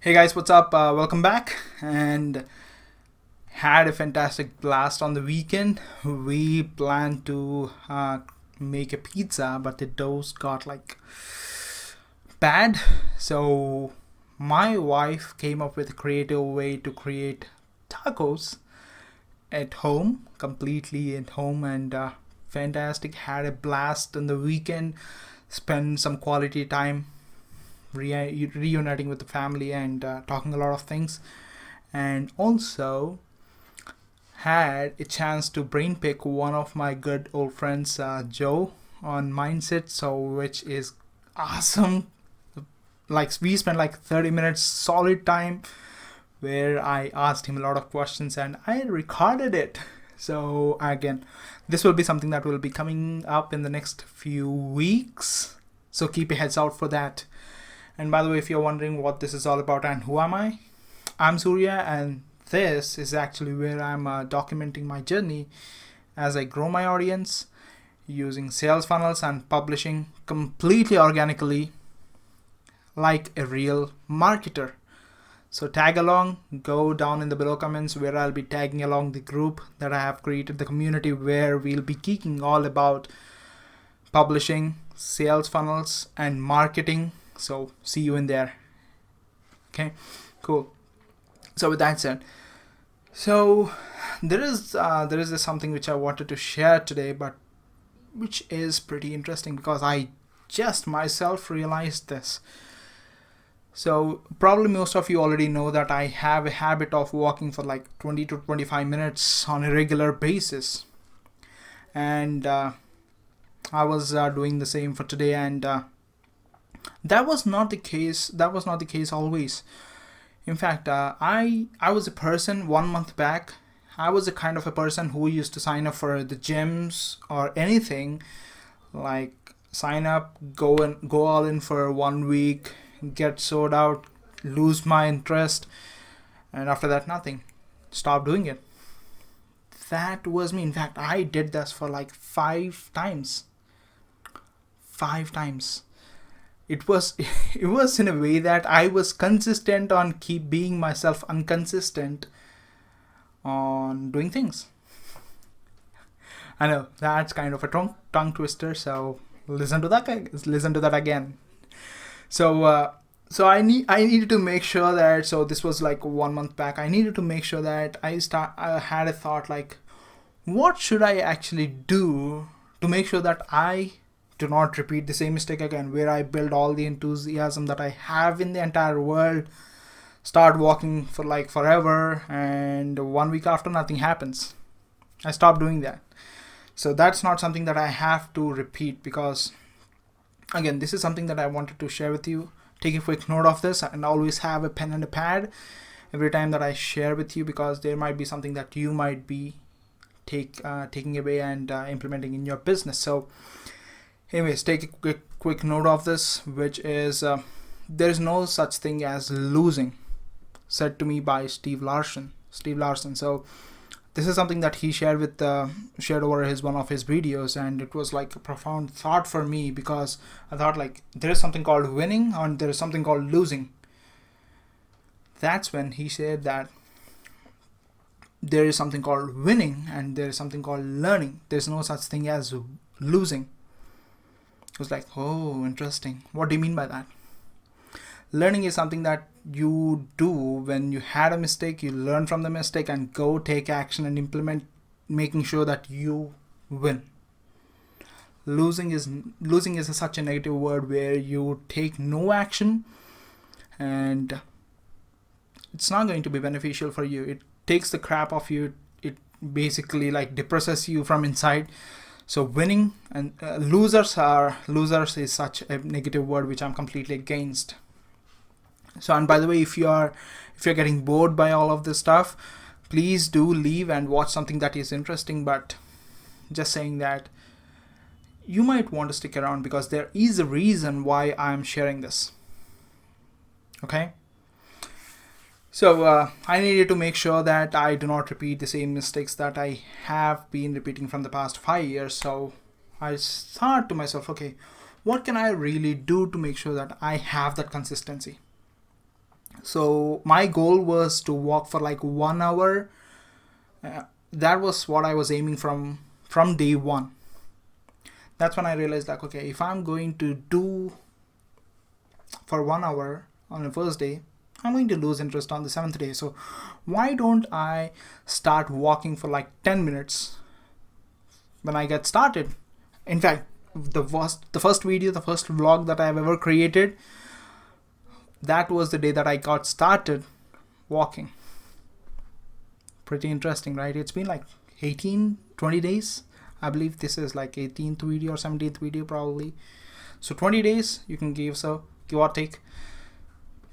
Hey guys, what's up? Welcome back. And had a fantastic blast on the weekend. We planned to make a pizza, but the doughs got like bad. So my wife came up with a creative way to create tacos at home, completely at home, and fantastic. Had a blast on the weekend. Spent some quality time reuniting with the family and talking a lot of things, and also had a chance to brain pick one of my good old friends, Joe, on mindset, so which is awesome. Like we spent like 30 minutes solid time where I asked him a lot of questions and I recorded it. So again, this will be something that will be coming up in the next few weeks, so keep your heads out for that. And by the way, if you're wondering what this is all about and who am I, I'm Surya, and this is actually where I'm documenting my journey as I grow my audience using sales funnels and publishing completely organically like a real marketer. So tag along, go down in the below comments where I'll be tagging along the group that I have created, the community where we'll be geeking all about publishing, sales funnels, and marketing. So see you in there. Okay, cool. So with that said, so there is this something which I wanted to share today, but which is pretty interesting because I just myself realized this. So probably most of you already know that I have a habit of walking for like 20 to 25 minutes on a regular basis, and I was doing the same for today, and that was not the case. That was not the case always. In fact, I was a person 1 month back. I was a kind of a person who used to sign up for the gyms or anything, like sign up, go all in for 1 week, get sold out, lose my interest, and after that nothing. Stop doing it. That was me. In fact, I did this for like 5 times. 5 times. It was it was in a way that I was consistent on keep being myself inconsistent on doing things. I know that's kind of a tongue twister, so listen to that again. So I needed to make sure that, so this was like 1 month back. I needed to make sure that I had a thought like, what should I actually do to make sure that I do not repeat the same mistake again, where I build all the enthusiasm that I have in the entire world, start walking for like forever, and 1 week after nothing happens. I stop doing that. So that's not something that I have to repeat, because again, this is something that I wanted to share with you. Take a quick note of this and always have a pen and a pad every time that I share with you, because there might be something that you might be taking away and implementing in your business. So anyways, take a quick note of this, which is there is no such thing as losing, said to me by Steve Larson. So this is something that he shared over his one of his videos, and it was like a profound thought for me, because I thought like there is something called winning and there is something called losing. That's when he said that there is something called winning and there is something called learning. There's no such thing as losing. It was like, oh, interesting. What do you mean by that? Learning is something that you do when you had a mistake, you learn from the mistake and go take action and implement, making sure that you win. Losing is such a negative word, where you take no action and it's not going to be beneficial for you. It takes the crap off you. It basically like depresses you from inside. So winning and losers is such a negative word, which I'm completely against. So, and by the way, if you're getting bored by all of this stuff, please do leave and watch something that is interesting. But just saying that you might want to stick around, because there is a reason why I'm sharing this. Okay. So I needed to make sure that I do not repeat the same mistakes that I have been repeating from the past 5 years. So I thought to myself, okay, what can I really do to make sure that I have that consistency? So my goal was to walk for like 1 hour. That was what I was aiming from day one. That's when I realized, like, okay, if I'm going to do for 1 hour on the first day, I'm going to lose interest on the seventh day. So why don't I start walking for like 10 minutes when I get started? In fact, the first video, the first vlog that I've ever created, that was the day that I got started walking. Pretty interesting, right? It's been like 20 days. I believe this is like 18th video or 17th video probably. So 20 days you can give or take.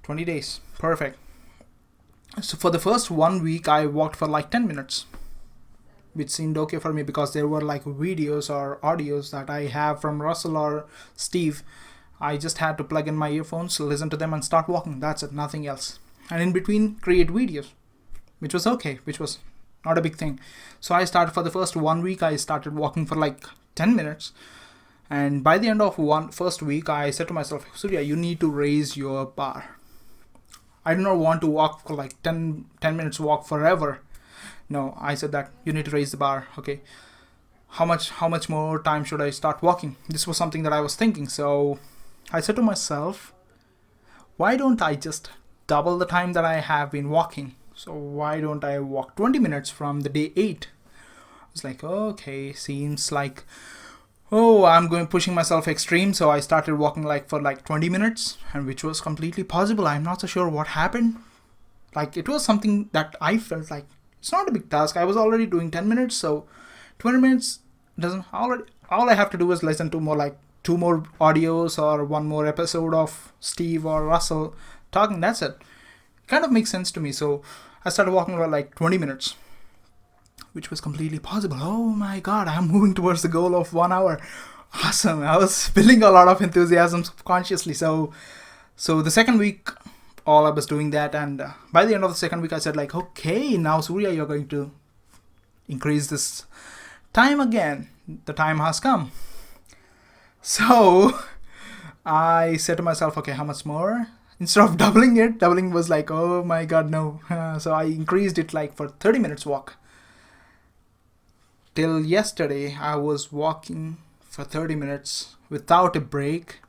20 days. Perfect. So for the first 1 week, I walked for like 10 minutes, which seemed okay for me because there were like videos or audios that I have from Russell or Steve. I just had to plug in my earphones, listen to them, and start walking. That's it, nothing else. And in between, create videos, which was okay, which was not a big thing. So I started for the first 1 week, I started walking for like 10 minutes. And by the end of first week, I said to myself, Surya, you need to raise your bar. I do not want to walk for like 10 minutes walk forever. No, I said that you need to raise the bar. Okay, how much more time should I start walking? This was something that I was thinking. So I said to myself, why don't I just double the time that I have been walking? So why don't I walk 20 minutes from the day 8? I was like, okay, seems like, I'm pushing myself extreme. So I started walking for 20 minutes, and which was completely possible. I'm not so sure what happened. Like, it was something that I felt like it's not a big task. I was already doing 10 minutes, so 20 minutes doesn't already. All I have to do is listen to two more audios or one more episode of Steve or Russell talking. That's it. Kind of makes sense to me. So I started walking for like 20 minutes, which was completely possible. Oh my god, I'm moving towards the goal of 1 hour. Awesome. I was feeling a lot of enthusiasm subconsciously. So the second week, all I was doing that, and by the end of the second week, I said like, okay, now Surya, you're going to increase this time again. The time has come. So I said to myself, okay, how much more? Instead of doubling was like, oh my god, no. So I increased it like for 30 minutes walk. Till yesterday, I was walking for 30 minutes without a break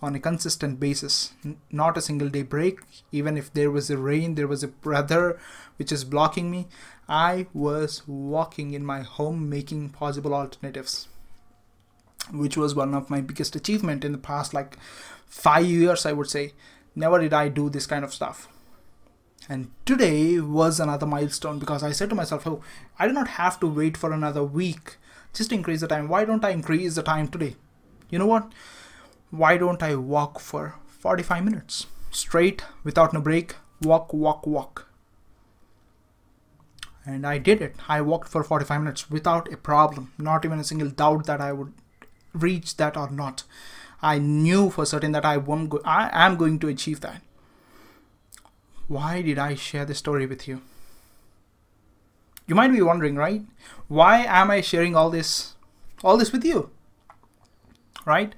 on a consistent basis. Not a single day break. Even if there was a rain, there was a weather which is blocking me, I was walking in my home, making possible alternatives, which was one of my biggest achievement in the past 5 years, I would say. Never did I do this kind of stuff. And today was another milestone because I said to myself, I do not have to wait for another week just to increase the time. Why don't I increase the time today? You know what? Why don't I walk for 45 minutes straight without no break? Walk. And I did it. I walked for 45 minutes without a problem. Not even a single doubt that I would reach that or not. I knew for certain that I am going to achieve that. Why did I share this story with you? You might be wondering, right? Why am I sharing all this with you? Right?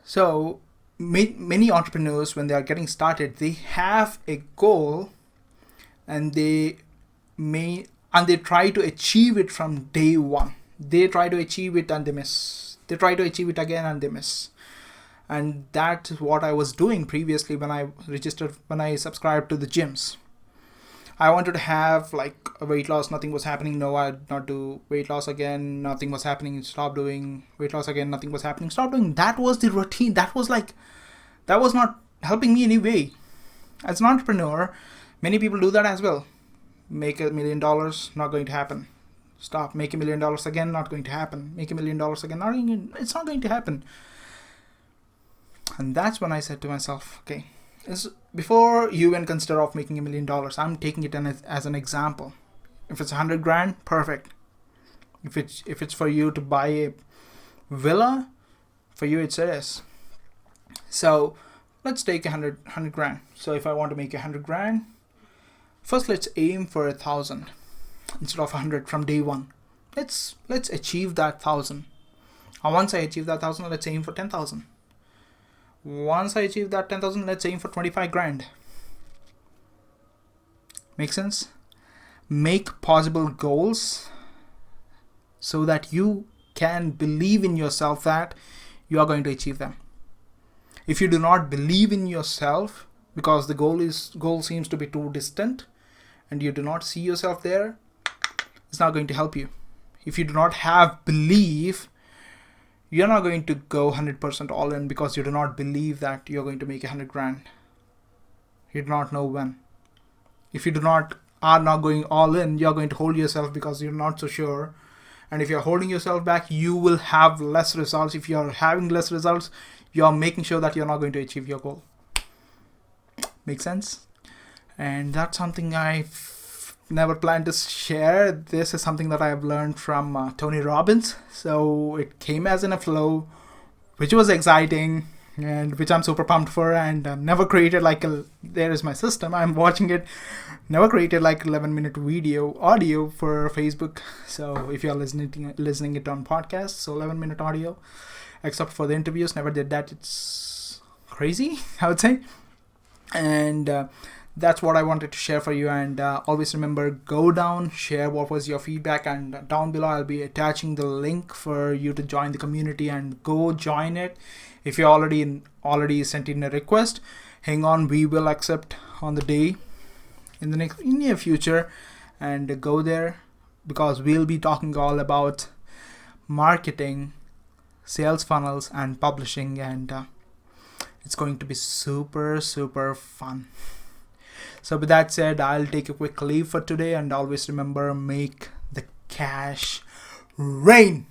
So many entrepreneurs, when they are getting started, they have a goal, and they try to achieve it from day one. They try to achieve it and they miss. They try to achieve it again and they miss. And that's what I was doing previously when I subscribed to the gyms. I wanted to have a weight loss, nothing was happening. No, I did not do weight loss again, nothing was happening. Stop doing weight loss again, nothing was happening. Stop doing. That was the routine. That was not helping me in any way. As an entrepreneur, many people do that as well. Make $1 million, not going to happen. Stop. Make $1 million again, not going to happen. Make $1 million again, it's not going to happen. And that's when I said to myself, okay, before you even consider of making $1 million, I'm taking it as an example. If it's 100 grand, perfect. If it's for you to buy a villa, for you it is. So let's take 100 grand. So if I want to make 100 grand, first let's aim for 1,000 instead of 100 from day one. Let's achieve that 1,000. And once I achieve that 1,000, let's aim for 10,000. Once I achieve that 10,000, let's aim for 25 grand. Make sense? Make possible goals so that you can believe in yourself that you are going to achieve them. If you do not believe in yourself because the goal seems to be too distant and you do not see yourself there, it's not going to help you. If you do not have belief, you're not going to go 100% all in because you do not believe that you're going to make 100 grand. You do not know when. If you are not going all in, you're going to hold yourself because you're not so sure. And if you're holding yourself back, you will have less results. If you're having less results, you're making sure that you're not going to achieve your goal. Make sense? And that's something I've never planned to share. This is something that I've learned from Tony Robbins. So it came as in a flow, which was exciting and which I'm super pumped for, and never created there is my system, I'm watching it, never created like 11-minute audio for Facebook. So if you're listening it on podcast, so 11-minute audio, except for the interviews, never did that. It's crazy, I would say. And that's what I wanted to share for you. And always remember, go down, share what was your feedback, and down below I'll be attaching the link for you to join the community and go join it. If you already sent in a request, hang on, we will accept on the day in the near future, and go there because we'll be talking all about marketing, sales funnels, and publishing, and it's going to be super fun. So with that said, I'll take a quick leave for today, and always remember, make the cash rain.